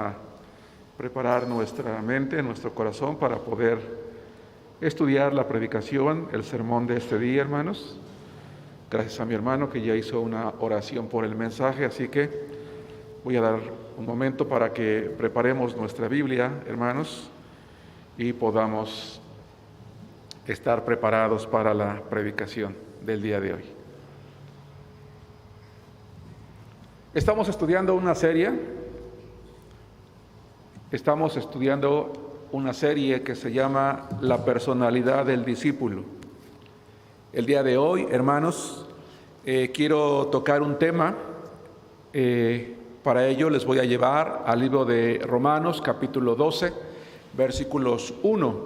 a preparar nuestra mente, nuestro corazón para poder estudiar la predicación, el sermón de este día, hermanos. Gracias a mi hermano que ya hizo una oración por el mensaje, así que voy a dar un momento para que preparemos nuestra Biblia, hermanos, y podamos estar preparados para la predicación del día de hoy. Estamos estudiando una serie que se llama La personalidad del discípulo. El día de hoy, hermanos, quiero tocar un tema. Para ello les voy a llevar al libro de Romanos, capítulo 12, versículos 1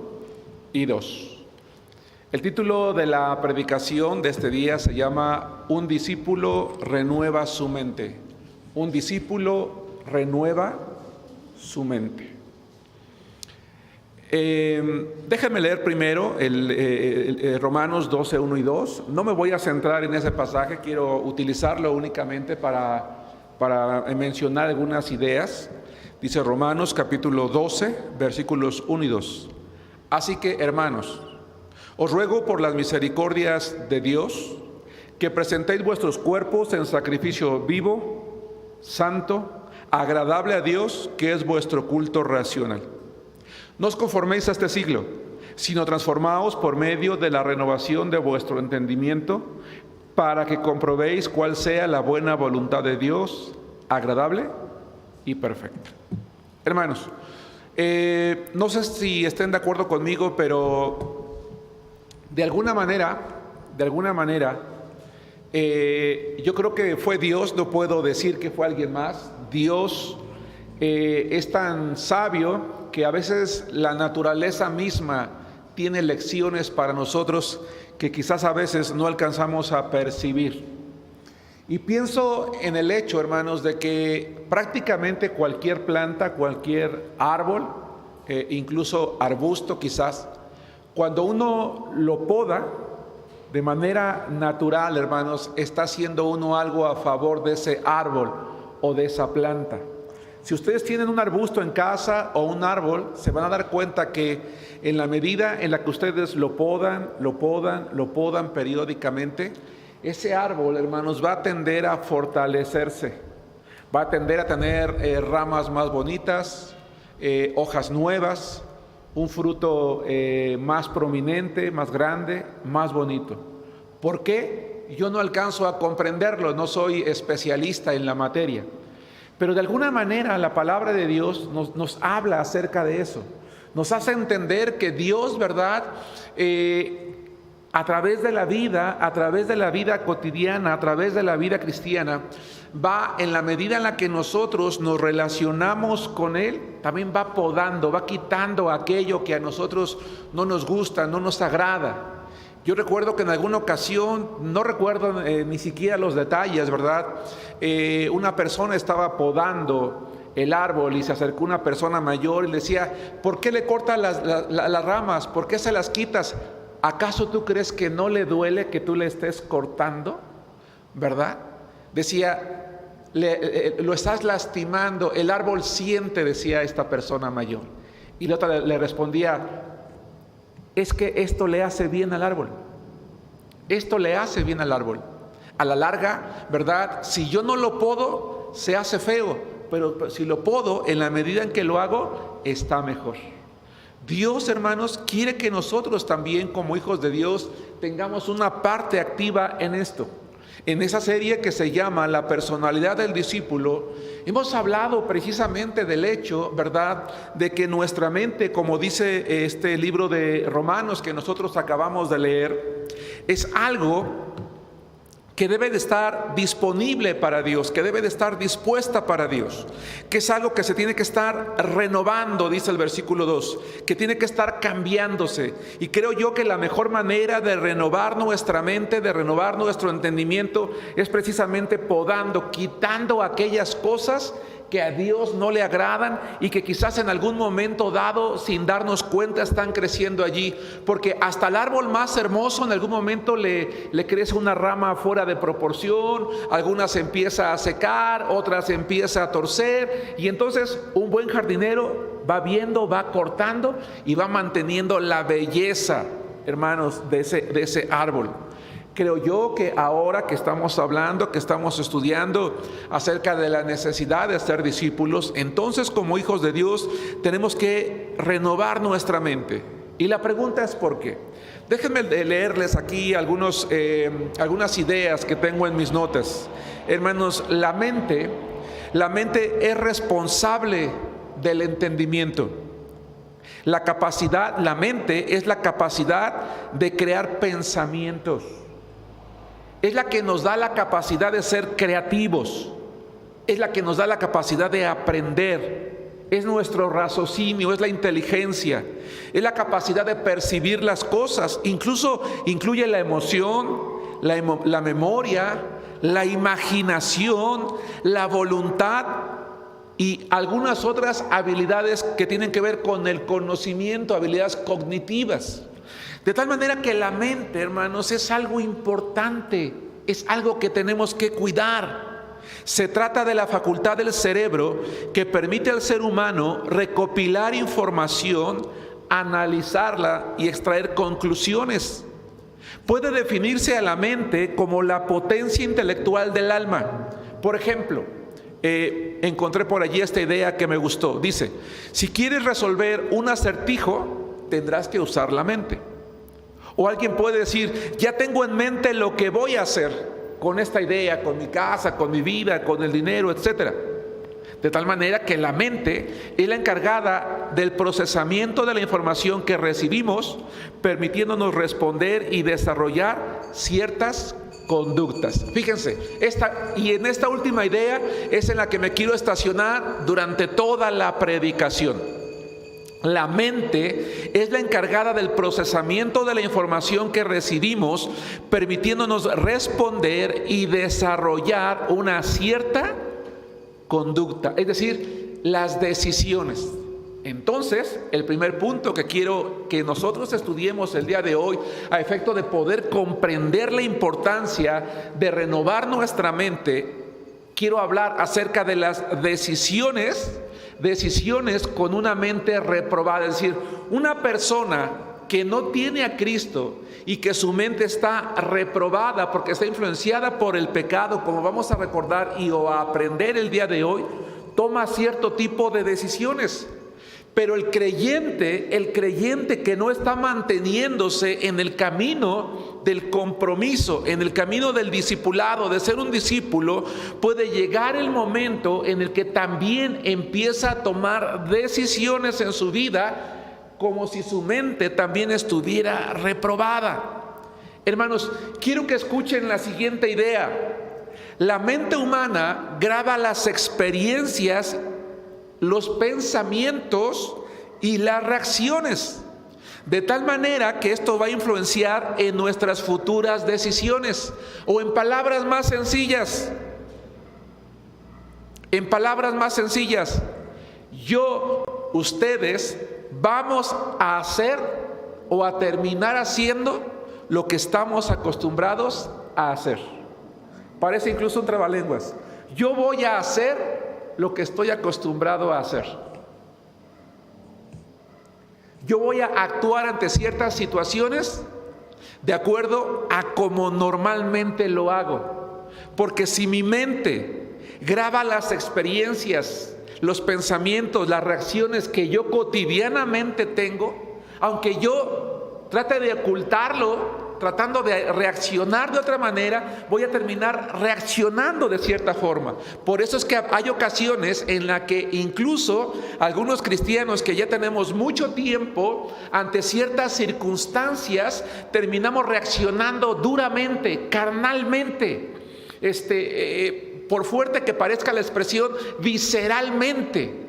y 2. El título de la predicación de este día se llama Un discípulo renueva su mente. Un discípulo renueva su mente. Déjenme leer primero Romanos 12, 1 y 2. No me voy a centrar en ese pasaje, quiero utilizarlo únicamente para mencionar algunas ideas. Dice Romanos capítulo 12, versículos 1 y 2. Así que, hermanos, os ruego por las misericordias de Dios que presentéis vuestros cuerpos en sacrificio vivo, santo, agradable a Dios, que es vuestro culto racional. No os conforméis a este siglo, sino transformaos por medio de la renovación de vuestro entendimiento, para que comprobéis cuál sea la buena voluntad de Dios, agradable y perfecta. Hermanos, no sé si estén de acuerdo conmigo, pero de alguna manera, yo creo que fue Dios, no puedo decir que fue alguien más. Dios es tan sabio que a veces la naturaleza misma tiene lecciones para nosotros que quizás a veces no alcanzamos a percibir. Y pienso en el hecho, hermanos, de que prácticamente cualquier planta, cualquier árbol, incluso arbusto quizás, cuando uno lo poda de manera natural, hermanos, está haciendo uno algo a favor de ese árbol o de esa planta. Si ustedes tienen un arbusto en casa o un árbol, se van a dar cuenta que en la medida en la que ustedes lo podan periódicamente, ese árbol, hermanos, va a tender a fortalecerse, va a tender a tener ramas más bonitas, hojas nuevas, un fruto más prominente, más grande, más bonito. ¿Por qué? Yo no alcanzo a comprenderlo, no soy especialista en la materia. Pero de alguna manera la palabra de Dios nos habla acerca de eso. Nos hace entender que Dios, ¿verdad? A través de la vida cotidiana, a través de la vida cristiana, va en la medida en la que nosotros nos relacionamos con Él, también va podando, va quitando aquello que a nosotros no nos gusta, no nos agrada. Yo recuerdo que en alguna ocasión, no recuerdo ni siquiera los detalles, ¿verdad? Una persona estaba podando el árbol y se acercó una persona mayor y le decía, ¿por qué le cortas las ramas? ¿Por qué se las quitas? ¿Acaso tú crees que no le duele que tú le estés cortando? ¿Verdad? Decía, lo estás lastimando, el árbol siente, decía esta persona mayor. Y la otra le respondía, es que esto le hace bien al árbol. Esto le hace bien al árbol. A la larga, ¿verdad? Si yo no lo podo, se hace feo. Pero si lo podo, en la medida en que lo hago, está mejor. Dios, hermanos, quiere que nosotros también, como hijos de Dios, tengamos una parte activa en esto. En esa serie que se llama La personalidad del discípulo, hemos hablado precisamente del hecho, ¿verdad?, de que nuestra mente, como dice este libro de Romanos que nosotros acabamos de leer, es algo que debe de estar disponible para Dios, que debe de estar dispuesta para Dios, que es algo que se tiene que estar renovando, dice el versículo 2, que tiene que estar cambiándose. Y creo yo que la mejor manera de renovar nuestra mente, de renovar nuestro entendimiento, es precisamente podando, quitando aquellas cosas que a Dios no le agradan y que quizás en algún momento dado, sin darnos cuenta, están creciendo allí. Porque hasta el árbol más hermoso en algún momento le crece una rama fuera de proporción, algunas empieza a secar, otras empieza a torcer, y entonces un buen jardinero va viendo, va cortando y va manteniendo la belleza, hermanos, de ese árbol. Creo yo que ahora que estamos hablando, que estamos estudiando acerca de la necesidad de ser discípulos, entonces como hijos de Dios tenemos que renovar nuestra mente. Y la pregunta es ¿por qué? Déjenme leerles aquí algunas ideas que tengo en mis notas. Hermanos, la mente es responsable del entendimiento. La mente es la capacidad de crear pensamientos. Es la que nos da la capacidad de ser creativos. Es la que nos da la capacidad de aprender. Es nuestro raciocinio, es la inteligencia. Es la capacidad de percibir las cosas. Incluso incluye la emoción, la memoria, la imaginación, la voluntad y algunas otras habilidades que tienen que ver con el conocimiento, habilidades cognitivas. De tal manera que la mente, hermanos, es algo importante, es algo que tenemos que cuidar. Se trata de la facultad del cerebro que permite al ser humano recopilar información, analizarla y extraer conclusiones. Puede definirse a la mente como la potencia intelectual del alma. Por ejemplo, encontré por allí esta idea que me gustó. Dice, si quieres resolver un acertijo, tendrás que usar la mente. O alguien puede decir, ya tengo en mente lo que voy a hacer con esta idea, con mi casa, con mi vida, con el dinero, etc. De tal manera que la mente es la encargada del procesamiento de la información que recibimos, permitiéndonos responder y desarrollar ciertas conductas. Fíjense, en esta última idea es en la que me quiero estacionar durante toda la predicación. La mente es la encargada del procesamiento de la información que recibimos, permitiéndonos responder y desarrollar una cierta conducta, es decir, las decisiones. Entonces, el primer punto que quiero que nosotros estudiemos el día de hoy, a efecto de poder comprender la importancia de renovar nuestra mente, quiero hablar acerca de las decisiones con una mente reprobada. Es decir, una persona que no tiene a Cristo y que su mente está reprobada porque está influenciada por el pecado, como vamos a recordar o a aprender el día de hoy, toma cierto tipo de decisiones. Pero el creyente que no está manteniéndose en el camino del compromiso, en el camino del discipulado, de ser un discípulo, puede llegar el momento en el que también empieza a tomar decisiones en su vida como si su mente también estuviera reprobada. Hermanos, quiero que escuchen la siguiente idea. La mente humana graba las experiencias, los pensamientos y las reacciones, de tal manera que esto va a influenciar en nuestras futuras decisiones. O en palabras más sencillas, ustedes vamos a hacer o a terminar haciendo lo que estamos acostumbrados a hacer. Parece incluso un trabalenguas. Yo voy a hacer lo que estoy acostumbrado a hacer. Yo voy a actuar ante ciertas situaciones de acuerdo a como normalmente lo hago. Porque si mi mente graba las experiencias, los pensamientos, las reacciones que yo cotidianamente tengo, aunque yo trate de ocultarlo, tratando de reaccionar de otra manera, voy a terminar reaccionando de cierta forma. Por eso es que hay ocasiones en las que incluso algunos cristianos que ya tenemos mucho tiempo, ante ciertas circunstancias, terminamos reaccionando duramente, carnalmente, por fuerte que parezca la expresión, visceralmente.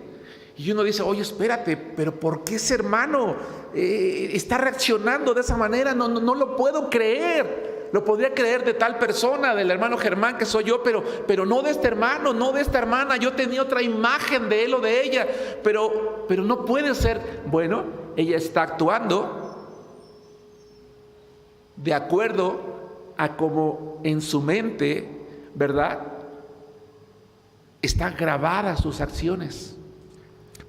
Y uno dice, oye, espérate, pero ¿por qué ese hermano está reaccionando de esa manera? No lo puedo creer. lo podría creer de tal persona, del hermano Germán que soy yo, pero no de este hermano, no de esta hermana. Yo tenía otra imagen de él o de ella, pero no puede ser. Bueno, ella está actuando de acuerdo a como en su mente, ¿verdad?, están grabadas sus acciones.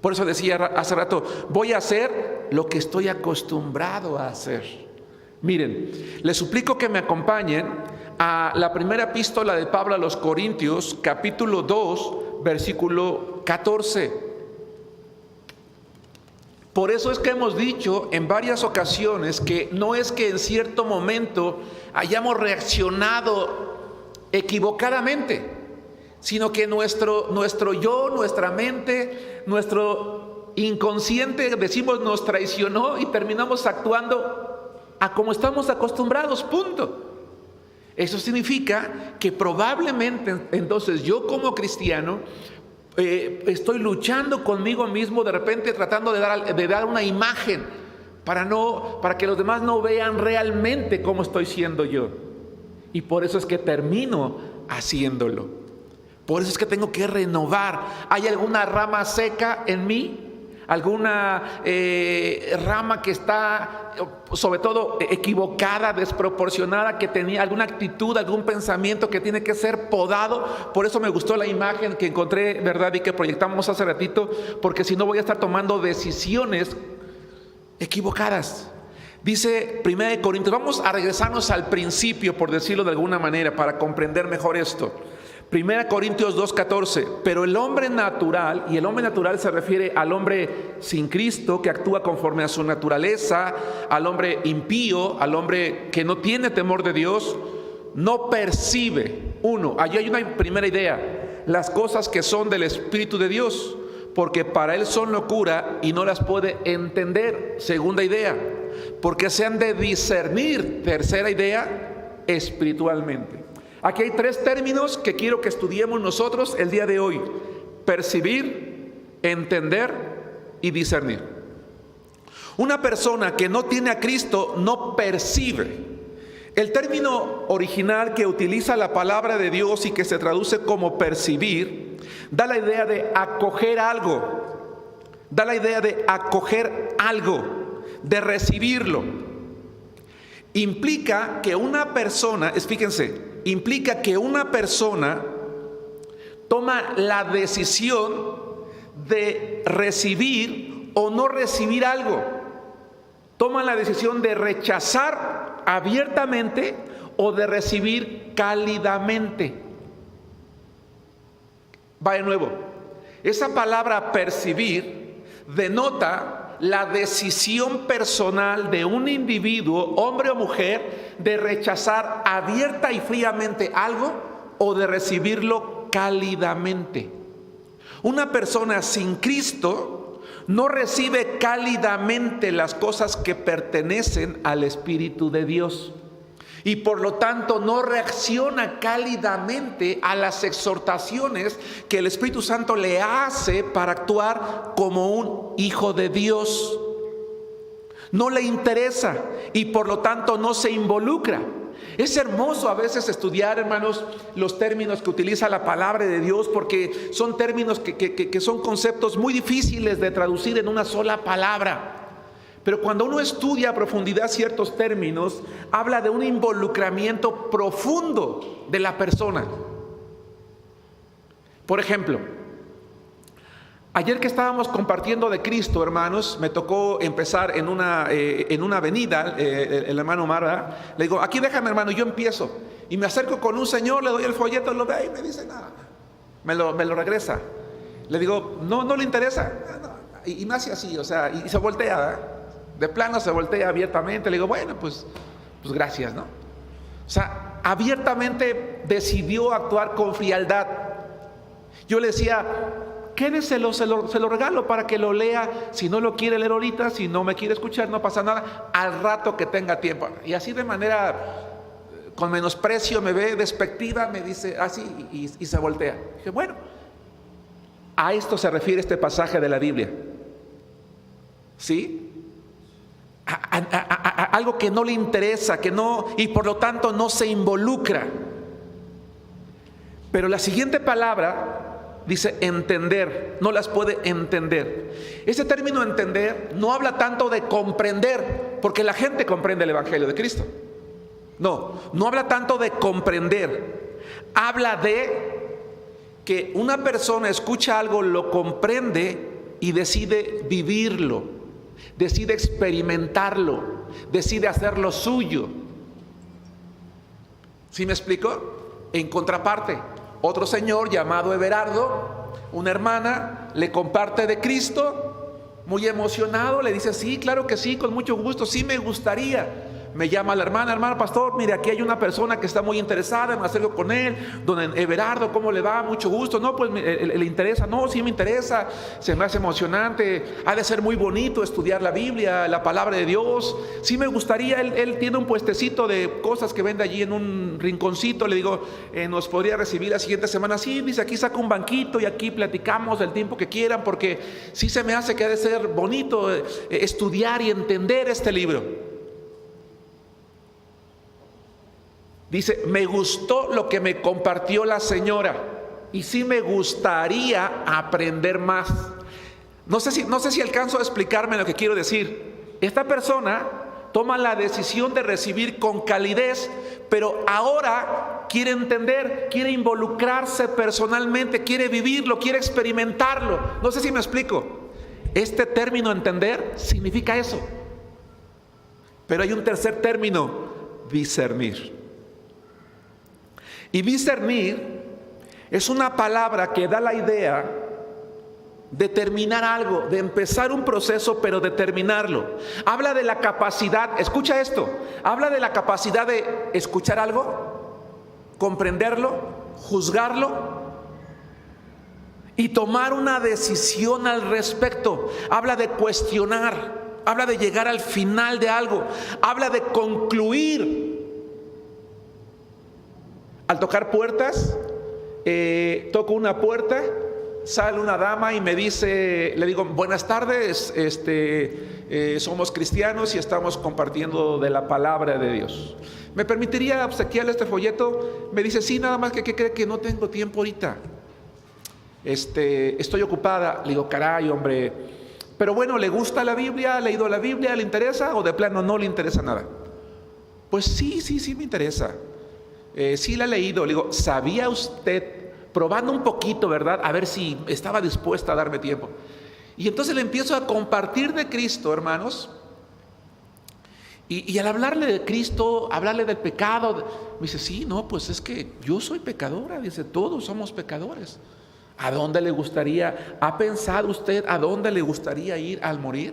Por eso decía hace rato, voy a hacer lo que estoy acostumbrado a hacer. Miren, les suplico que me acompañen a la primera epístola de Pablo a los Corintios, capítulo 2, versículo 14. Por eso es que hemos dicho en varias ocasiones que no es que en cierto momento hayamos reaccionado equivocadamente, sino que nuestro yo, nuestra mente, nuestro inconsciente, decimos, nos traicionó y terminamos actuando a como estamos acostumbrados, punto. Eso significa que probablemente entonces yo como cristiano estoy luchando conmigo mismo, de repente tratando de dar una imagen para que los demás no vean realmente cómo estoy siendo yo. Y por eso es que termino haciéndolo. Por eso es que tengo que renovar. ¿Hay alguna rama seca en mí? ¿Alguna rama que está, sobre todo, equivocada, desproporcionada, que tenía alguna actitud, algún pensamiento que tiene que ser podado? Por eso me gustó la imagen que encontré, ¿verdad?, y que proyectamos hace ratito, porque si no voy a estar tomando decisiones equivocadas. Dice 1 Corintios, vamos a regresarnos al principio, por decirlo de alguna manera, para comprender mejor esto. 1 Corintios 2:14, pero el hombre natural, y el hombre natural se refiere al hombre sin Cristo, que actúa conforme a su naturaleza, al hombre impío, al hombre que no tiene temor de Dios, no percibe. Allí hay una primera idea, las cosas que son del Espíritu de Dios, porque para él son locura y no las puede entender. Segunda idea, porque se han de discernir. Tercera idea, espiritualmente. Aquí hay tres términos que quiero que estudiemos nosotros el día de hoy: percibir, entender y discernir. Una persona que no tiene a Cristo no percibe. El término original que utiliza la palabra de Dios y que se traduce como percibir, da la idea de acoger algo, de recibirlo. Implica que una persona, implica que una persona toma la decisión de recibir o no recibir algo. Toma la decisión de rechazar abiertamente o de recibir cálidamente. Va de nuevo. Esa palabra percibir denota la decisión personal de un individuo, hombre o mujer, de rechazar abierta y fríamente algo o de recibirlo cálidamente. Una persona sin Cristo no recibe cálidamente las cosas que pertenecen al Espíritu de Dios, y por lo tanto no reacciona cálidamente a las exhortaciones que el Espíritu Santo le hace para actuar como un hijo de Dios. No le interesa y por lo tanto no se involucra. Es hermoso a veces estudiar, hermanos, los términos que utiliza la palabra de Dios, porque son términos que son conceptos muy difíciles de traducir en una sola palabra. Pero cuando uno estudia a profundidad ciertos términos, habla de un involucramiento profundo de la persona. Por ejemplo, ayer que estábamos compartiendo de Cristo, hermanos, me tocó empezar en una avenida, el hermano Omar, ¿verdad? Le digo, aquí déjame, hermano, yo empiezo. Y me acerco con un señor, le doy el folleto, lo ve y me dice nada. Me lo regresa. Le digo, no le interesa. No. Y me hace así, o sea, y se voltea, ¿verdad? De plano se voltea abiertamente. Le digo, bueno, pues gracias, ¿no? O sea, abiertamente decidió actuar con frialdad. Yo le decía, quédeselo, se lo regalo para que lo lea. Si no lo quiere leer ahorita, si no me quiere escuchar, no pasa nada, al rato que tenga tiempo. Y así de manera, con menosprecio, me ve despectiva, me dice así y se voltea. Dije, bueno, a esto se refiere este pasaje de la Biblia. ¿Sí? algo que no le interesa, y por lo tanto no se involucra. Pero la siguiente palabra dice entender, no las puede entender. Ese término entender no habla tanto de comprender, porque la gente comprende el Evangelio de Cristo. No habla tanto de comprender. Habla de que una persona escucha algo, lo comprende y decide vivirlo, decide experimentarlo, decide hacerlo suyo. ¿Sí me explico? En contraparte, otro señor llamado Everardo, una hermana, le comparte de Cristo, muy emocionado, le dice: sí, claro que sí, con mucho gusto, sí me gustaría. Me llama la hermana: pastor, mire, aquí hay una persona que está muy interesada en hacerlo con él, don Everardo, ¿cómo le va? Mucho gusto. No, pues le interesa. No, sí me interesa, se me hace emocionante, ha de ser muy bonito estudiar la Biblia, la palabra de Dios. Sí me gustaría, él tiene un puestecito de cosas que vende allí en un rinconcito. Le digo: ¿nos podría recibir la siguiente semana? Sí, dice, aquí saca un banquito y aquí platicamos el tiempo que quieran, porque sí se me hace que ha de ser bonito estudiar y entender este libro. Dice: me gustó lo que me compartió la señora y sí me gustaría aprender más. No sé si alcanzo a explicarme lo que quiero decir. Esta persona toma la decisión de recibir con calidez, pero ahora quiere entender, quiere involucrarse personalmente, quiere vivirlo, quiere experimentarlo. No sé si me explico. Este término entender significa eso. Pero hay un tercer término: discernir. Y discernir es una palabra que da la idea de terminar algo, de empezar un proceso, pero de terminarlo. Habla de la capacidad, escucha esto, habla de la capacidad de escuchar algo, comprenderlo, juzgarlo y tomar una decisión al respecto. Habla de cuestionar, habla de llegar al final de algo, habla de concluir. Al tocar puertas, toco una puerta, sale una dama y me dice, le digo: buenas tardes, somos cristianos y estamos compartiendo de la palabra de Dios. ¿Me permitiría obsequiarle este folleto? Me dice: sí, nada más que cree que no tengo tiempo ahorita. Estoy ocupada. Le digo: caray, hombre, pero bueno, ¿le gusta la Biblia? ¿Ha leído la Biblia? ¿Le interesa? ¿O de plano no le interesa nada? Pues sí me interesa. Sí la he leído. Le digo: ¿sabía usted, probando un poquito, verdad, a ver si estaba dispuesta a darme tiempo? Y entonces le empiezo a compartir de Cristo, hermanos. Y al hablarle de Cristo, hablarle del pecado, me dice: sí, no, pues es que yo soy pecadora. Dice: todos somos pecadores. ¿A dónde le gustaría? ¿Ha pensado usted a dónde le gustaría ir al morir?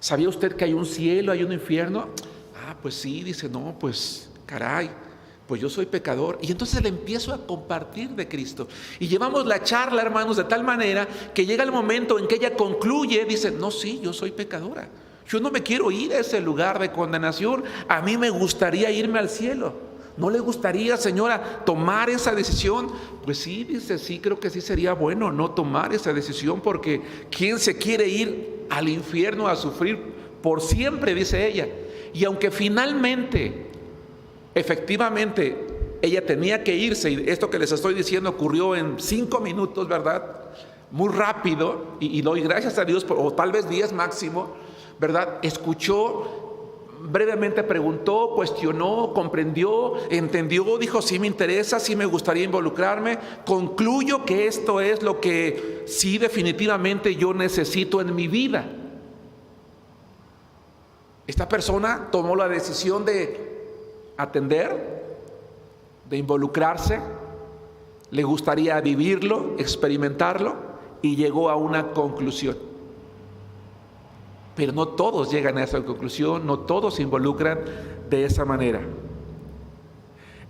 ¿Sabía usted que hay un cielo, hay un infierno? Pues sí. Dice: no, pues caray, pues yo soy pecador. Y entonces le empiezo a compartir de Cristo. Y llevamos la charla, hermanos, de tal manera que llega el momento en que ella concluye, dice: no, sí, yo soy pecadora. Yo no me quiero ir a ese lugar de condenación. A mí me gustaría irme al cielo. ¿No le gustaría, señora, tomar esa decisión? Pues sí, dice, sí, creo que sí sería bueno no tomar esa decisión, porque ¿quién se quiere ir al infierno a sufrir por siempre?, dice ella. Y aunque finalmente, efectivamente, ella tenía que irse, y esto que les estoy diciendo ocurrió en 5 minutos, ¿verdad? Muy rápido, y doy gracias a Dios, o tal vez 10 máximo, ¿verdad? Escuchó, brevemente preguntó, cuestionó, comprendió, entendió, dijo: sí me interesa, sí me gustaría involucrarme, concluyo que esto es lo que sí definitivamente yo necesito en mi vida. Esta persona tomó la decisión de atender, de involucrarse, le gustaría vivirlo, experimentarlo, y llegó a una conclusión. Pero no todos llegan a esa conclusión, no todos se involucran de esa manera.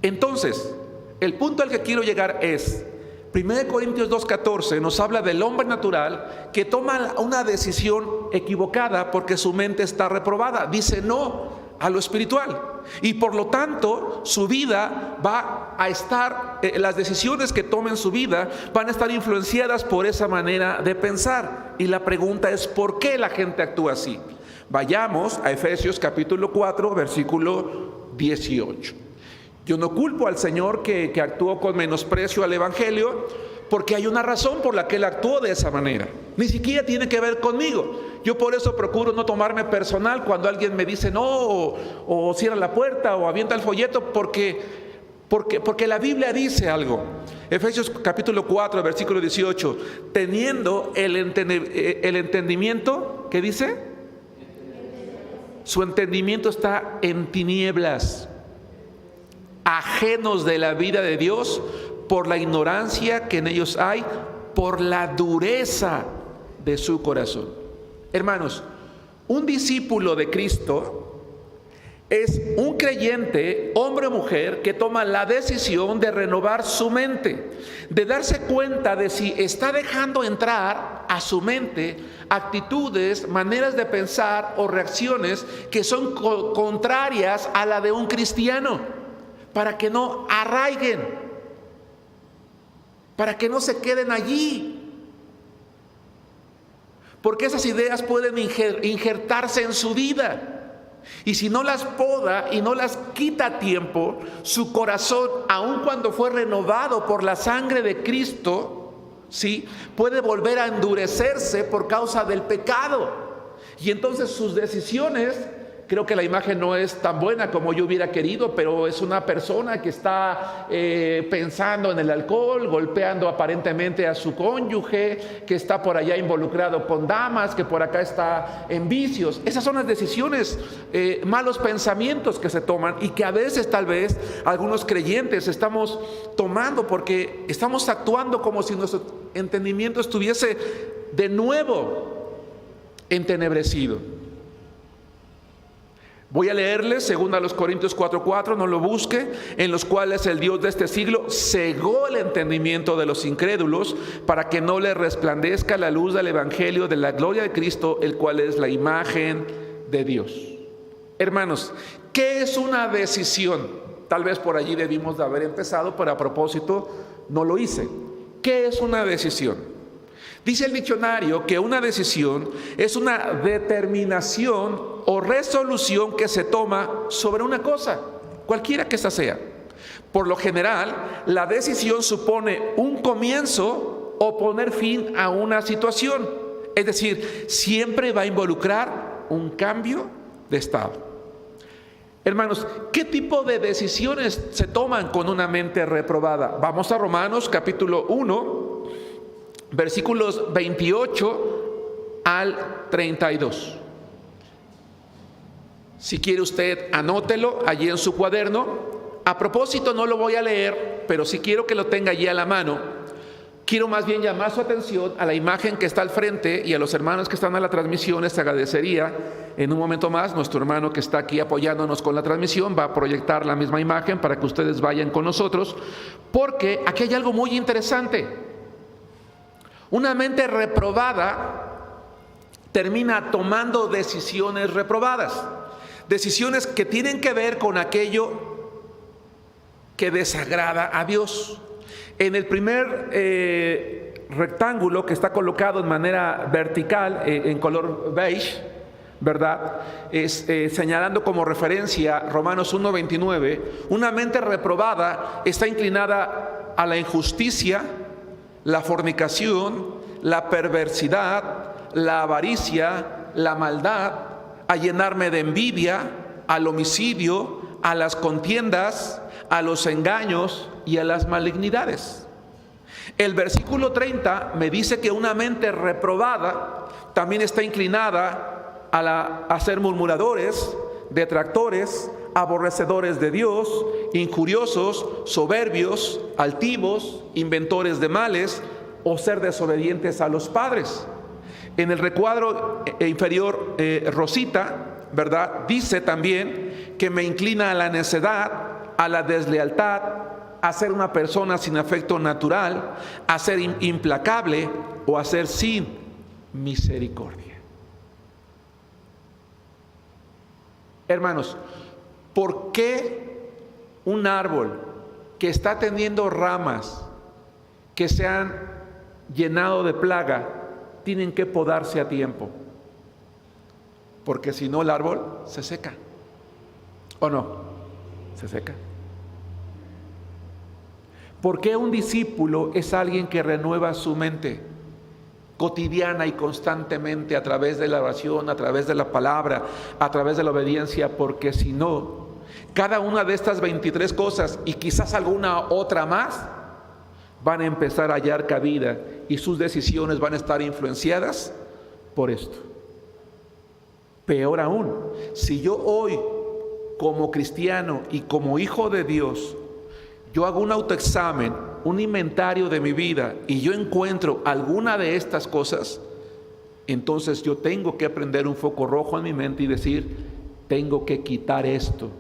Entonces, el punto al que quiero llegar es: 1 Corintios 2:14 nos habla del hombre natural que toma una decisión equivocada porque su mente está reprobada. Dice no a lo espiritual, y por lo tanto su vida va a estar, las decisiones que tome en su vida van a estar influenciadas por esa manera de pensar. Y la pregunta es: ¿por qué la gente actúa así? Vayamos a Efesios capítulo 4, versículo 18. Yo no culpo al Señor que actuó con menosprecio al Evangelio, porque hay una razón por la que Él actuó de esa manera. Ni siquiera tiene que ver conmigo. Yo por eso procuro no tomarme personal cuando alguien me dice no, o cierra la puerta, o avienta el folleto, porque la Biblia dice algo. Efesios capítulo 4, versículo 18, teniendo el entendimiento, ¿qué dice? Su entendimiento está en tinieblas, ajenos de la vida de Dios, por la ignorancia que en ellos hay, por la dureza de su corazón. Hermanos, un discípulo de Cristo es un creyente, hombre o mujer, que toma la decisión de renovar su mente, de darse cuenta de si está dejando entrar a su mente actitudes, maneras de pensar o reacciones que son contrarias a la de un cristiano, para que no arraiguen, para que no se queden allí. Porque esas ideas pueden injertarse en su vida. Y si no las poda y no las quita a tiempo, su corazón, aun cuando fue renovado por la sangre de Cristo, ¿sí?, puede volver a endurecerse por causa del pecado. Y entonces sus decisiones, creo que la imagen no es tan buena como yo hubiera querido, pero es una persona que está pensando en el alcohol, golpeando aparentemente a su cónyuge, que está por allá involucrado con damas, que por acá está en vicios. Esas son las decisiones, malos pensamientos que se toman y que a veces tal vez algunos creyentes estamos tomando porque estamos actuando como si nuestro entendimiento estuviese de nuevo entenebrecido. Voy a leerles, según a los Corintios 4:4, no lo busque, en los cuales el Dios de este siglo cegó el entendimiento de los incrédulos para que no les resplandezca la luz del Evangelio de la gloria de Cristo, el cual es la imagen de Dios. Hermanos, ¿qué es una decisión? Tal vez por allí debimos de haber empezado, pero a propósito no lo hice. ¿Qué es una decisión? Dice el diccionario que una decisión es una determinación o resolución que se toma sobre una cosa, cualquiera que ésta sea. Por lo general, la decisión supone un comienzo o poner fin a una situación. Es decir, siempre va a involucrar un cambio de estado. Hermanos, ¿qué tipo de decisiones se toman con una mente reprobada? Vamos a Romanos capítulo 1. Versículos 28 al 32. Si quiere usted, anótelo allí en su cuaderno. A propósito, no lo voy a leer, pero sí quiero que lo tenga allí a la mano. Quiero más bien llamar su atención a la imagen que está al frente, y a los hermanos que están a la transmisión les agradecería. En un momento más, nuestro hermano que está aquí apoyándonos con la transmisión va a proyectar la misma imagen para que ustedes vayan con nosotros, porque aquí hay algo muy interesante. Una mente reprobada termina tomando decisiones reprobadas, decisiones que tienen que ver con aquello que desagrada a Dios. En el primer rectángulo que está colocado en manera vertical, en color beige, ¿verdad?, es señalando como referencia Romanos 1:29, una mente reprobada está inclinada a la injusticia, la fornicación, la perversidad, la avaricia, la maldad, a llenarme de envidia, al homicidio, a las contiendas, a los engaños y a las malignidades. El versículo 30 me dice que una mente reprobada también está inclinada a ser murmuradores, detractores, aborrecedores de Dios, injuriosos, soberbios, altivos, inventores de males, o ser desobedientes a los padres. En el recuadro inferior, Rosita, ¿verdad?, dice también que me inclina a la necedad, a la deslealtad, a ser una persona sin afecto natural, a ser implacable o a ser sin misericordia. Hermanos, ¿por qué un árbol que está teniendo ramas que se han llenado de plaga tienen que podarse a tiempo? porque si no el árbol se seca. ¿O no? Se seca. ¿Por qué un discípulo es alguien que renueva su mente cotidiana y constantemente a través de la oración, a través de la palabra, a través de la obediencia? Porque si no, cada una de estas 23 cosas y quizás alguna otra más van a empezar a hallar cabida y sus decisiones van a estar influenciadas por esto. Peor aún, si yo hoy como cristiano y como hijo de Dios, yo hago un autoexamen, un inventario de mi vida y yo encuentro alguna de estas cosas, entonces yo tengo que prender un foco rojo en mi mente y decir, tengo que quitar esto,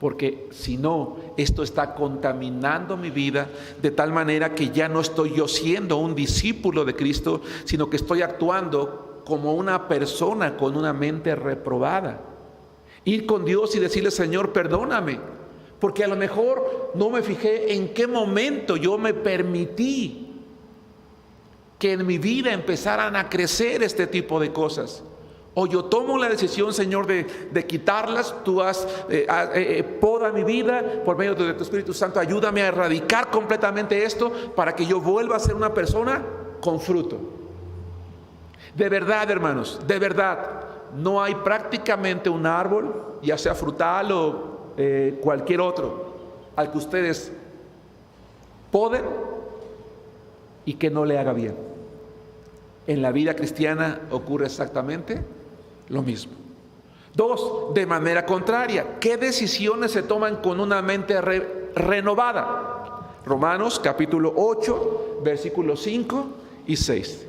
porque si no, esto está contaminando mi vida de tal manera que ya no estoy yo siendo un discípulo de Cristo, sino que estoy actuando como una persona con una mente reprobada. Ir con Dios y decirle, Señor, perdóname, porque a lo mejor no me fijé en qué momento yo me permití que en mi vida empezaran a crecer este tipo de cosas. O yo tomo la decisión, Señor, de quitarlas. Tú poda mi vida por medio de tu Espíritu Santo. Ayúdame a erradicar completamente esto para que yo vuelva a ser una persona con fruto. De verdad, hermanos, de verdad, no hay prácticamente un árbol, ya sea frutal o cualquier otro, al que ustedes poden y que no le haga bien. En la vida cristiana ocurre exactamente lo mismo. 2, de manera contraria, ¿qué decisiones se toman con una mente renovada? Romanos capítulo 8, versículos 5 y 6.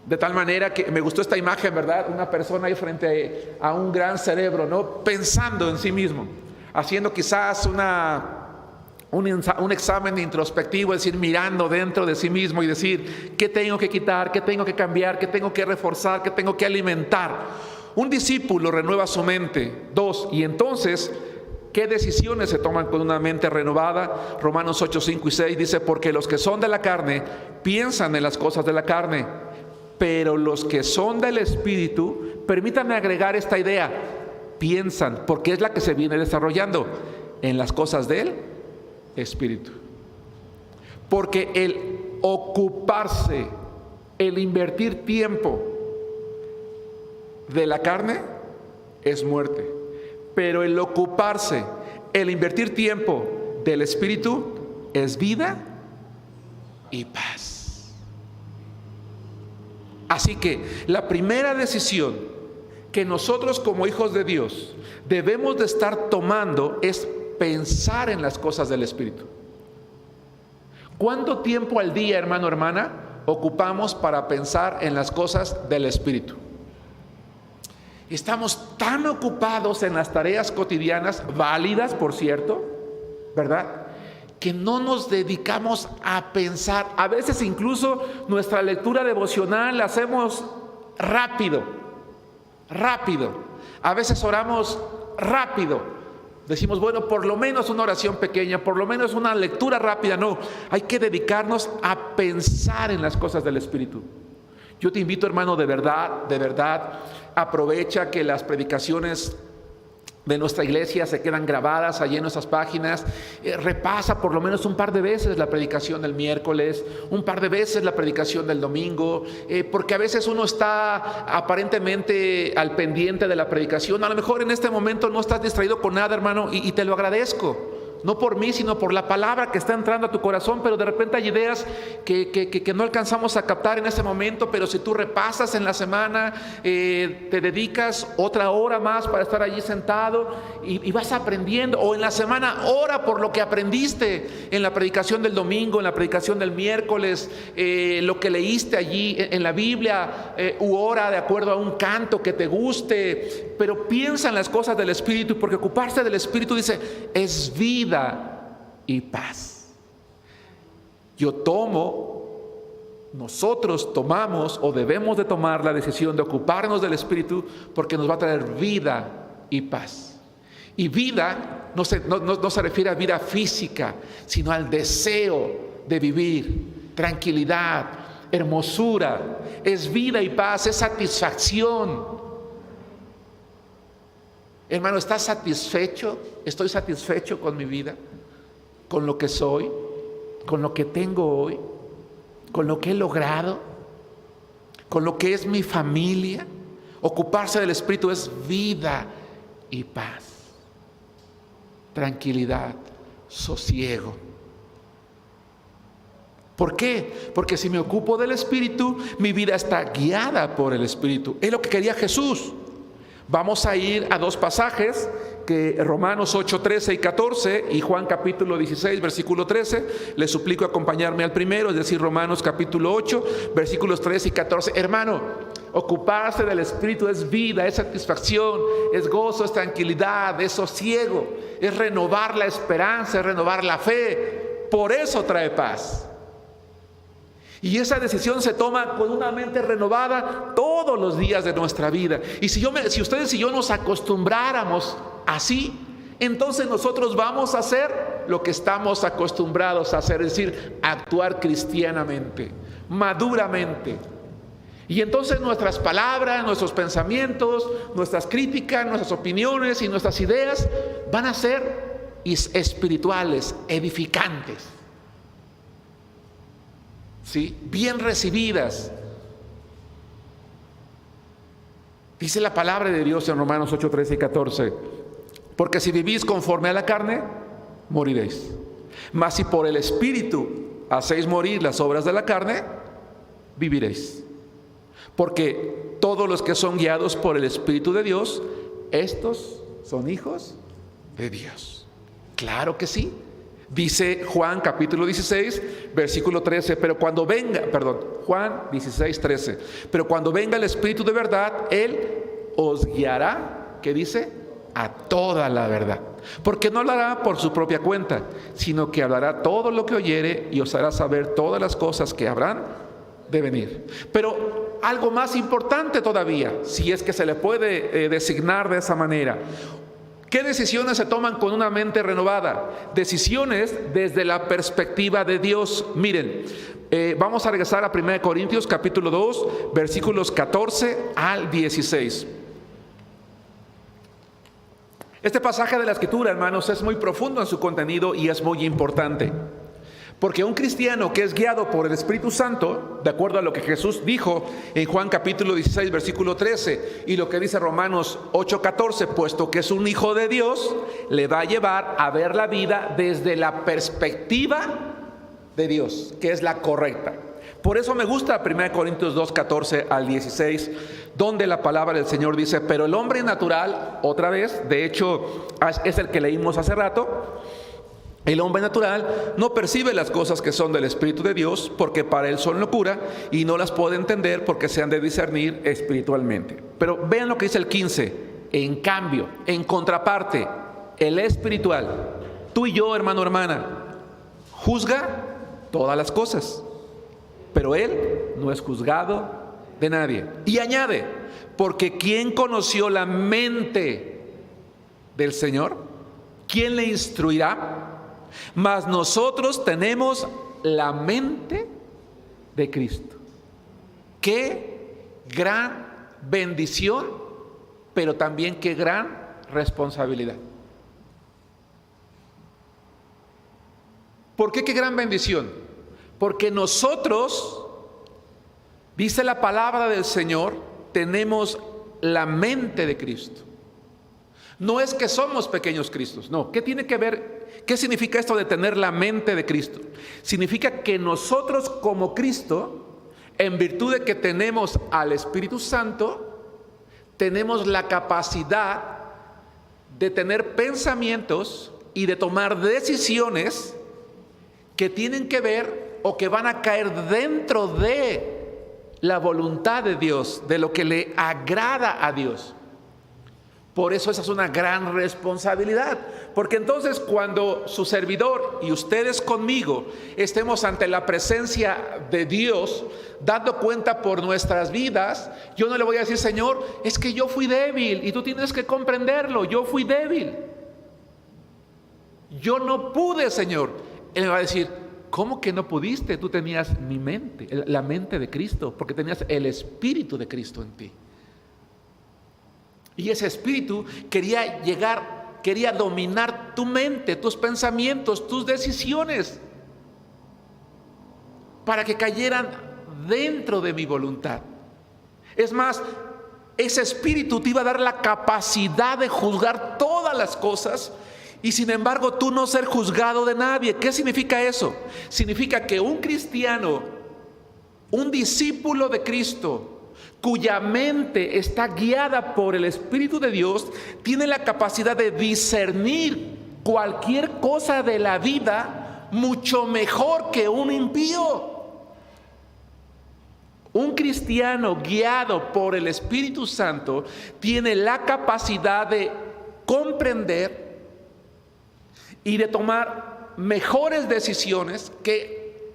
De tal manera que me gustó esta imagen, ¿verdad? Una persona ahí frente a un gran cerebro, ¿no? Pensando en sí mismo, haciendo quizás un examen introspectivo, es decir, mirando dentro de sí mismo y decir, ¿qué tengo que quitar? ¿Qué tengo que cambiar? ¿Qué tengo que reforzar? ¿Qué tengo que alimentar? Un discípulo renueva su mente. 2, y entonces, ¿qué decisiones se toman con una mente renovada? Romanos 8, 5 y 6 dice, porque los que son de la carne piensan en las cosas de la carne, pero los que son del Espíritu, permítanme agregar esta idea, piensan, porque es la que se viene desarrollando, en las cosas del Espíritu. Porque el ocuparse, el invertir tiempo de la carne es muerte, pero el ocuparse, el invertir tiempo del Espíritu es vida y paz. Así que la primera decisión que nosotros como hijos de Dios debemos de estar tomando es pensar en las cosas del Espíritu. ¿Cuánto tiempo al día, hermano, hermana, ocupamos para pensar en las cosas del Espíritu? Estamos tan ocupados en las tareas cotidianas, válidas, por cierto, ¿verdad?, que no nos dedicamos a pensar. A veces incluso nuestra lectura devocional la hacemos rápido. A veces oramos rápido. Decimos, bueno, por lo menos una oración pequeña, por lo menos una lectura rápida. No, hay que dedicarnos a pensar en las cosas del Espíritu. Yo te invito, hermano, de verdad, aprovecha que las predicaciones de nuestra iglesia se quedan grabadas allí en nuestras páginas. Repasa por lo menos un par de veces la predicación del miércoles, un par de veces la predicación del domingo, porque a veces uno está aparentemente al pendiente de la predicación. A lo mejor en este momento no estás distraído con nada, hermano, y te lo agradezco. No por mí, sino por la palabra que está entrando a tu corazón, pero de repente hay ideas que no alcanzamos a captar en ese momento, pero si tú repasas en la semana, te dedicas otra hora más para estar allí sentado y vas aprendiendo, o en la semana ora por lo que aprendiste en la predicación del domingo, en la predicación del miércoles, lo que leíste allí en la Biblia, u ora de acuerdo a un canto que te guste, pero piensa en las cosas del Espíritu, porque ocuparse del Espíritu, dice, es vida y paz. Nosotros tomamos o debemos de tomar la decisión de ocuparnos del Espíritu, porque nos va a traer vida y paz. Y vida no se refiere a vida física, sino al deseo de vivir, tranquilidad, hermosura. Es vida y paz, es satisfacción. Hermano, ¿estás satisfecho? ¿Estoy satisfecho con mi vida? ¿Con lo que soy? ¿Con lo que tengo hoy? ¿Con lo que he logrado? ¿Con lo que es mi familia? Ocuparse del Espíritu es vida y paz, tranquilidad, sosiego. ¿Por qué? Porque si me ocupo del Espíritu, mi vida está guiada por el Espíritu. Es lo que quería Jesús. Vamos a ir a dos pasajes, que Romanos 8, 13 y 14 y Juan capítulo 16, versículo 13. Les suplico acompañarme al primero, es decir, Romanos capítulo 8, versículos 13 y 14. Hermano, ocuparse del Espíritu es vida, es satisfacción, es gozo, es tranquilidad, es sosiego, es renovar la esperanza, es renovar la fe. Por eso trae paz. Y esa decisión se toma con una mente renovada todos los días de nuestra vida. Y si ustedes y yo nos acostumbráramos así, entonces nosotros vamos a hacer lo que estamos acostumbrados a hacer, es decir, actuar cristianamente, maduramente. Y entonces nuestras palabras, nuestros pensamientos, nuestras críticas, nuestras opiniones y nuestras ideas van a ser espirituales, edificantes. ¿Sí? Bien recibidas. Dice la palabra de Dios en Romanos 8, 13 y 14: porque si vivís conforme a la carne, moriréis. Mas si por el Espíritu hacéis morir las obras de la carne, viviréis. Porque todos los que son guiados por el Espíritu de Dios, estos son hijos de Dios. Claro que sí. Dice Juan capítulo 16, versículo 13, Juan 16, 13. Pero cuando venga el Espíritu de verdad, Él os guiará, ¿qué dice? A toda la verdad. Porque no hablará por su propia cuenta, sino que hablará todo lo que oyere y os hará saber todas las cosas que habrán de venir. Pero algo más importante todavía, si es que se le puede designar de esa manera. ¿Qué decisiones se toman con una mente renovada? Decisiones desde la perspectiva de Dios. Miren, vamos a regresar a 1 Corintios capítulo 2, versículos 14 al 16. Este pasaje de la Escritura, hermanos, es muy profundo en su contenido y es muy importante. Porque un cristiano que es guiado por el Espíritu Santo, de acuerdo a lo que Jesús dijo en Juan capítulo 16, versículo 13, y lo que dice Romanos 8, 14, puesto que es un hijo de Dios, le va a llevar a ver la vida desde la perspectiva de Dios, que es la correcta. Por eso me gusta 1 Corintios 2, 14 al 16, donde la palabra del Señor dice: pero el hombre natural, otra vez, de hecho es el que leímos hace rato, el hombre natural no percibe las cosas que son del Espíritu de Dios, porque para él son locura y no las puede entender, porque se han de discernir espiritualmente. Pero vean lo que dice el 15. En cambio, en contraparte, el espiritual, tú y yo, hermano, hermana, juzga todas las cosas, pero él no es juzgado de nadie. Y añade: porque ¿quién conoció la mente del Señor? ¿Quién le instruirá? Mas nosotros tenemos la mente de Cristo. Qué gran bendición, pero también qué gran responsabilidad. ¿Por qué qué gran bendición? Porque nosotros, dice la palabra del Señor, tenemos la mente de Cristo. No es que somos pequeños Cristos, no. ¿Qué tiene que ver? ¿Qué significa esto de tener la mente de Cristo? Significa que nosotros como Cristo, en virtud de que tenemos al Espíritu Santo, tenemos la capacidad de tener pensamientos y de tomar decisiones que tienen que ver o que van a caer dentro de la voluntad de Dios, de lo que le agrada a Dios. Por eso esa es una gran responsabilidad, porque entonces cuando su servidor y ustedes conmigo estemos ante la presencia de Dios, dando cuenta por nuestras vidas, yo no le voy a decir: Señor, es que yo fui débil y tú tienes que comprenderlo, yo fui débil, yo no pude, Señor. Él me va a decir: ¿cómo que no pudiste? Tú tenías mi mente, la mente de Cristo, porque tenías el Espíritu de Cristo en ti. Y ese espíritu quería dominar tu mente, tus pensamientos, tus decisiones, para que cayeran dentro de mi voluntad. Es más, ese espíritu te iba a dar la capacidad de juzgar todas las cosas y sin embargo tú no ser juzgado de nadie. ¿Qué significa eso? Significa que un cristiano, un discípulo de Cristo, cuya mente está guiada por el Espíritu de Dios, tiene la capacidad de discernir cualquier cosa de la vida mucho mejor que un impío. Un cristiano guiado por el Espíritu Santo tiene la capacidad de comprender y de tomar mejores decisiones que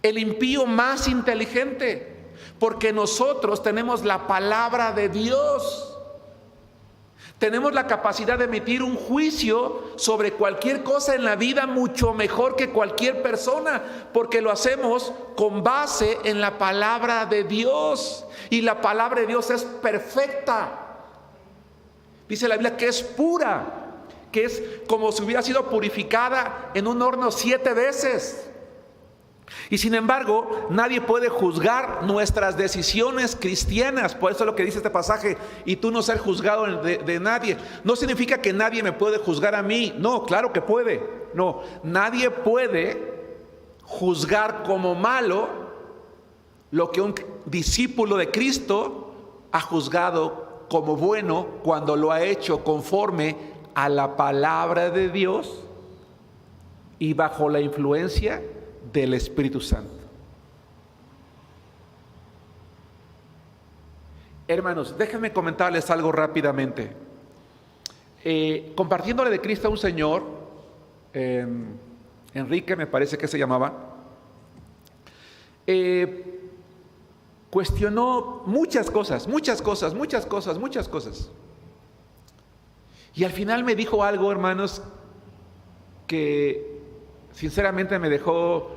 el impío más inteligente. Porque nosotros tenemos la palabra de Dios. Tenemos la capacidad de emitir un juicio sobre cualquier cosa en la vida mucho mejor que cualquier persona, porque lo hacemos con base en la palabra de Dios. Y la palabra de Dios es perfecta. Dice la Biblia que es pura, que es como si hubiera sido purificada en un horno 7 veces. Y sin embargo, nadie puede juzgar nuestras decisiones cristianas. Por eso es lo que dice este pasaje: y tú no ser juzgado de nadie. No significa que nadie me puede juzgar a mí. No, claro que puede. No, nadie puede juzgar como malo lo que un discípulo de Cristo ha juzgado como bueno cuando lo ha hecho conforme a la palabra de Dios y bajo la influencia del Espíritu Santo. Hermanos, déjenme comentarles algo rápidamente. Compartiéndole de Cristo a un señor, Enrique me parece que se llamaba, cuestionó muchas cosas. Y al final me dijo algo, hermanos, que sinceramente me dejó,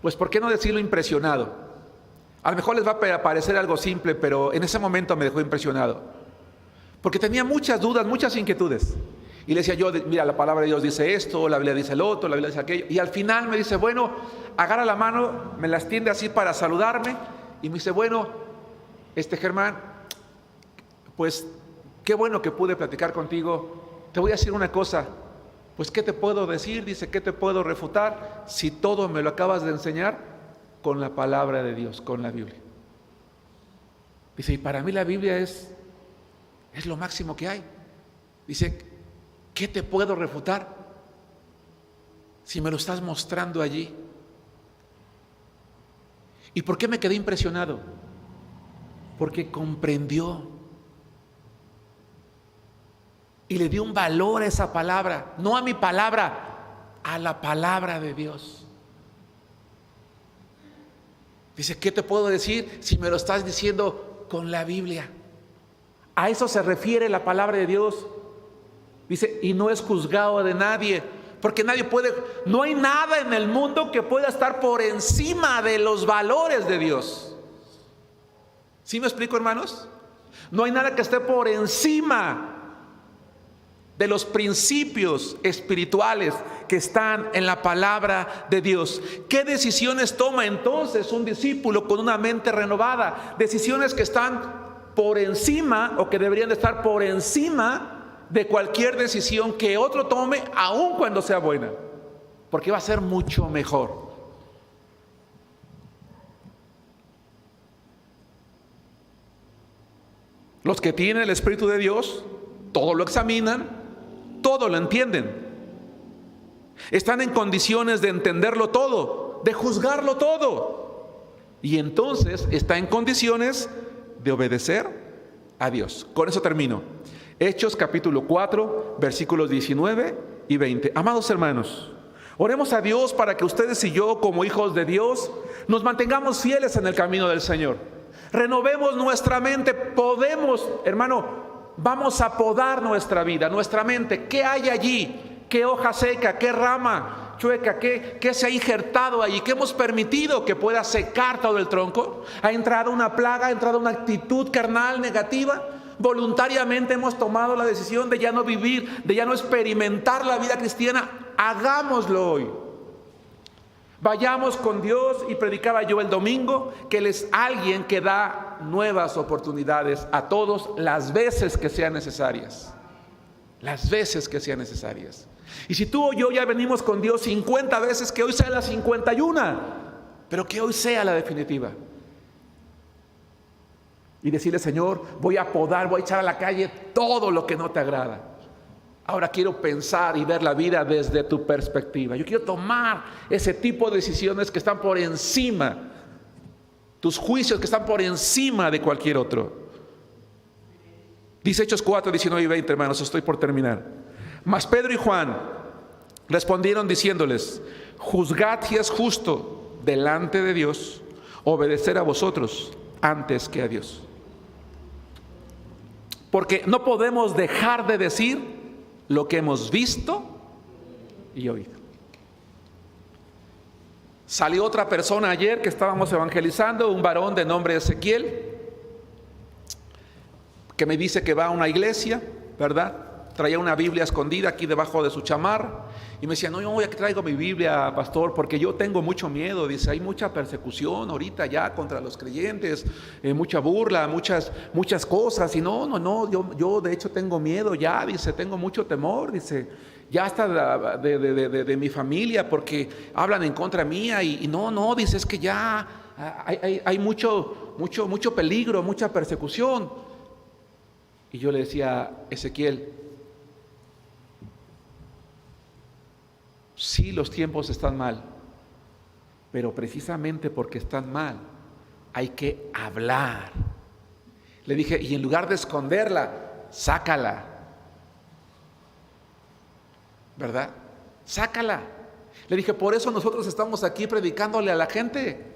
pues por qué no decirlo, impresionado. A lo mejor les va a parecer algo simple, pero en ese momento me dejó impresionado, porque tenía muchas dudas, muchas inquietudes. Y le decía yo, mira, la palabra de Dios dice esto, la Biblia dice el otro, la Biblia dice aquello. Y al final me dice, bueno, agarra la mano, me la extiende así para saludarme, y me dice, bueno, Germán, pues qué bueno que pude platicar contigo. Te voy a decir una cosa. Pues ¿qué te puedo decir? Dice, ¿qué te puedo refutar si todo me lo acabas de enseñar con la palabra de Dios, con la Biblia? Dice, y para mí la Biblia es lo máximo que hay. Dice, ¿qué te puedo refutar si me lo estás mostrando allí? ¿Y por qué me quedé impresionado? Porque comprendió y le dio un valor a esa palabra, no a mi palabra, a la palabra de Dios. Dice, ¿qué te puedo decir si me lo estás diciendo con la Biblia? A eso se refiere la palabra de Dios. Dice, y no es juzgado de nadie, porque no hay nada en el mundo que pueda estar por encima de los valores de Dios. ¿Sí me explico, hermanos? No hay nada que esté por encima de los principios espirituales que están en la palabra de Dios. ¿Qué decisiones toma entonces un discípulo con una mente renovada? Decisiones que están por encima, o que deberían de estar por encima de cualquier decisión que otro tome, aun cuando sea buena, porque va a ser mucho mejor. Los que tienen el Espíritu de Dios, todo lo examinan, todo lo entienden. Están en condiciones de entenderlo todo, de juzgarlo todo. Y entonces está en condiciones de obedecer a Dios. Con eso termino. Hechos capítulo 4, versículos 19 y 20. Amados hermanos, oremos a Dios para que ustedes y yo, como hijos de Dios, nos mantengamos fieles en el camino del Señor. Renovemos nuestra mente. Podemos, hermano, vamos a podar nuestra vida, nuestra mente. ¿Qué hay allí? ¿Qué hoja seca? ¿Qué rama chueca? ¿Qué se ha injertado allí? ¿Qué hemos permitido que pueda secar todo el tronco? ¿Ha entrado una plaga? ¿Ha entrado una actitud carnal negativa? voluntariamente hemos tomado la decisión de ya no vivir, de ya no experimentar la vida cristiana, hagámoslo hoy. Vayamos con Dios. Y predicaba yo el domingo que Él es alguien que da nuevas oportunidades a todos las veces que sean necesarias. Las veces que sean necesarias. Y si tú o yo ya venimos con Dios 50 veces, que hoy sea la 51, pero que hoy sea la definitiva. Y decirle: Señor, voy a podar, voy a echar a la calle todo lo que no te agrada. Ahora quiero pensar y ver la vida desde tu perspectiva. Yo quiero tomar ese tipo de decisiones que están por encima, tus juicios que están por encima de cualquier otro. Dice Hechos 4, 19 y 20, hermanos, estoy por terminar. Mas Pedro y Juan respondieron diciéndoles: juzgad si es justo delante de Dios obedecer a vosotros antes que a Dios. Porque no podemos dejar de decir lo que hemos visto y oído. Salió otra persona ayer que estábamos evangelizando, un varón de nombre Ezequiel, que me dice que va a una iglesia, ¿verdad? Traía una Biblia escondida aquí debajo de su chamarra y me decía: no, aquí traigo mi Biblia, pastor, porque yo tengo mucho miedo. Dice: hay mucha persecución ahorita ya contra los creyentes, mucha burla, muchas cosas. Y no, yo de hecho tengo miedo ya. Dice: tengo mucho temor. Dice: ya hasta de mi familia, porque hablan en contra mía. Y no, dice: es que ya hay mucho peligro, mucha persecución. Y yo le decía: Ezequiel, sí, los tiempos están mal, pero precisamente porque están mal, hay que hablar. Le dije: y en lugar de esconderla, sácala, ¿verdad? Sácala. Le dije: por eso nosotros estamos aquí predicándole a la gente.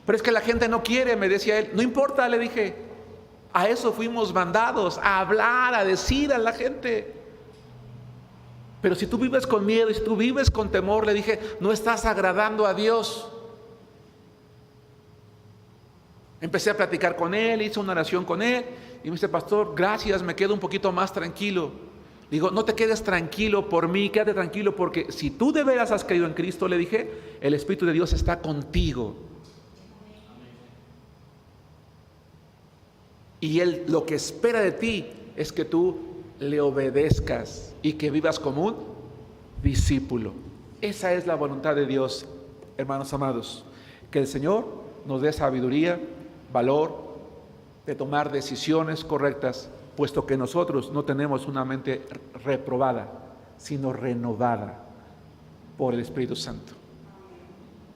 Pero es que la gente no quiere, me decía él. No importa, le dije, a eso fuimos mandados, a hablar, a decir a la gente. Pero si tú vives con miedo y si tú vives con temor, le dije, no estás agradando a Dios. Empecé a platicar con él, hice una oración con él y me dice: pastor, gracias, me quedo un poquito más tranquilo. Digo: no te quedes tranquilo por mí, quédate tranquilo, porque si tú de veras has creído en Cristo, le dije, el Espíritu de Dios está contigo. Y Él lo que espera de ti es que tú le obedezcas y que vivas como un discípulo. Esa es la voluntad de Dios, hermanos amados. Que el Señor nos dé sabiduría, valor de tomar decisiones correctas, puesto que nosotros no tenemos una mente reprobada, sino renovada por el Espíritu Santo,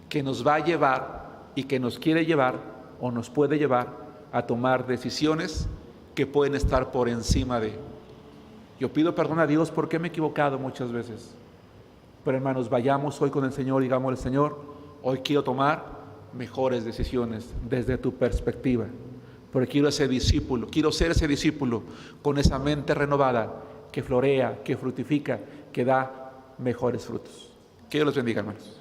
que nos va a llevar y que nos quiere llevar o nos puede llevar a tomar decisiones que pueden estar por encima de. Yo pido perdón a Dios porque me he equivocado muchas veces. Pero hermanos, vayamos hoy con el Señor y digamos al Señor: hoy quiero tomar mejores decisiones desde tu perspectiva. Porque quiero ser ese discípulo con esa mente renovada que florea, que fructifica, que da mejores frutos. Que Dios los bendiga, hermanos.